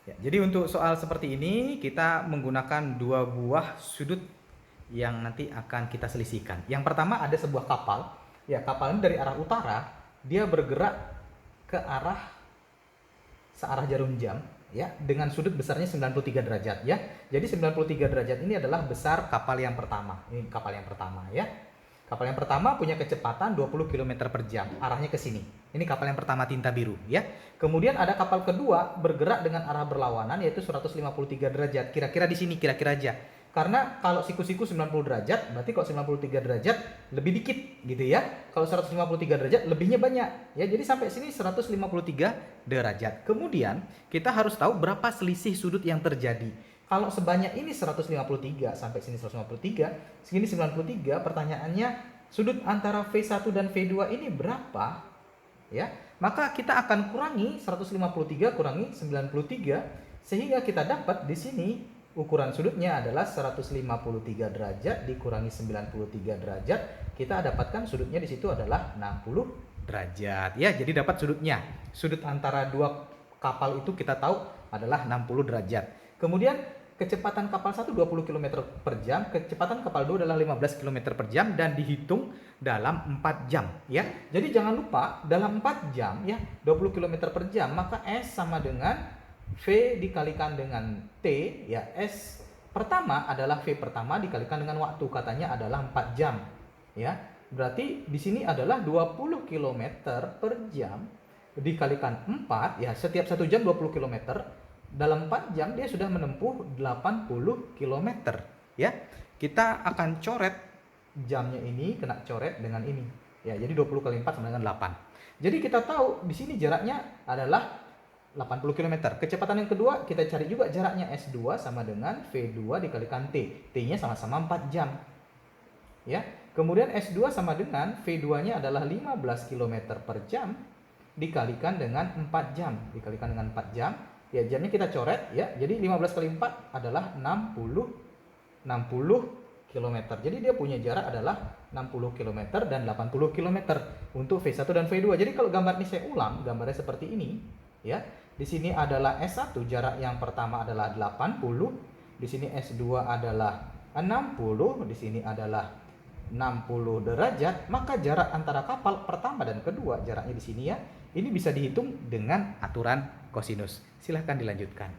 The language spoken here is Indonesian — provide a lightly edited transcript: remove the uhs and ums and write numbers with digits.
Ya, jadi untuk soal seperti ini kita menggunakan dua buah sudut yang nanti akan kita selisihkan. Yang pertama ada sebuah kapal. Ya, kapal ini dari arah utara, dia bergerak ke arah searah jarum jam ya dengan sudut besarnya 93 derajat ya. Jadi 93 derajat ini adalah besar kapal yang pertama. Ini kapal yang pertama ya. Kapal yang pertama punya kecepatan 20 km per jam, arahnya ke sini. Ini kapal yang pertama tinta biru ya. Kemudian ada kapal kedua bergerak dengan arah berlawanan yaitu 153 derajat. Kira-kira di sini kira-kira aja. Karena kalau siku-siku 90 derajat, berarti kalau 93 derajat lebih dikit gitu ya. Kalau 153 derajat lebihnya banyak ya. Jadi sampai sini 153 derajat. Kemudian kita harus tahu berapa selisih sudut yang terjadi. Kalau sebanyak ini 153 sampai sini 153, segini 93, pertanyaannya sudut antara V1 dan V2 ini berapa? Ya, maka kita akan kurangi 153 kurangi 93 sehingga kita dapat di sini ukuran sudutnya adalah 153 derajat dikurangi 93 derajat. Kita dapatkan sudutnya di situ adalah 60 derajat. Ya, jadi dapat sudutnya. Sudut antara dua kapal itu kita tahu adalah 60 derajat. Kemudian kecepatan kapal 1 20 km per jam, kecepatan kapal 2 adalah 15 km per jam dan dihitung dalam 4 jam ya. Jadi jangan lupa dalam 4 jam ya 20 km per jam, maka S sama dengan V dikalikan dengan T ya. S pertama adalah V pertama dikalikan dengan waktu, katanya adalah 4 jam ya. Berarti di sini adalah 20 km per jam dikalikan 4 ya, setiap 1 jam 20 km. Dalam 4 jam dia sudah menempuh 80 km ya. Kita akan coret jamnya ini, kena coret dengan ini ya. Jadi 20 kali 4 sama dengan 8. Jadi kita tahu di sini jaraknya adalah 80 km. Kecepatan yang kedua kita cari juga jaraknya, S2 sama dengan V2 dikalikan T. T-nya sama-sama 4 jam. Ya. Kemudian S2 sama dengan V2-nya adalah 15 km per jam dikalikan dengan 4 jam. Dikalikan dengan 4 jam. Ya, jamnya kita coret ya. Jadi 15 kali 4 adalah 60 km. Jadi dia punya jarak adalah 60 km dan 80 km untuk V1 dan V2. Jadi kalau gambar ini saya ulang, gambarnya seperti ini ya. Di sini adalah S1, jarak yang pertama adalah 80, di sini S2 adalah 60, di sini adalah 60 derajat, maka jarak antara kapal pertama dan kedua jaraknya di sini ya. Ini bisa dihitung dengan aturan kosinus. Silahkan dilanjutkan.